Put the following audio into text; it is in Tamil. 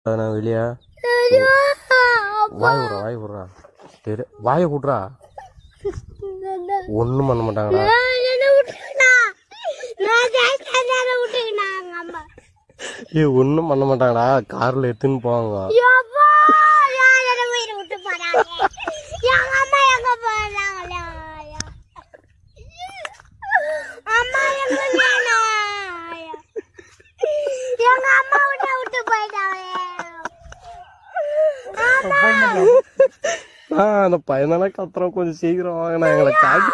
நான் வெளியே வாய் விட்றா சரி வாயை விட்றா ஒன்றும் பண்ண மாட்டாங்கடா. ஒன்றும் பண்ண மாட்டாங்கடா, காரில் எடுத்துன்னு போவாங்க. அந்த பையனால கத்துறோம், கொஞ்சம் சீக்கிரம் வாங்கினா எங்களை காட்டி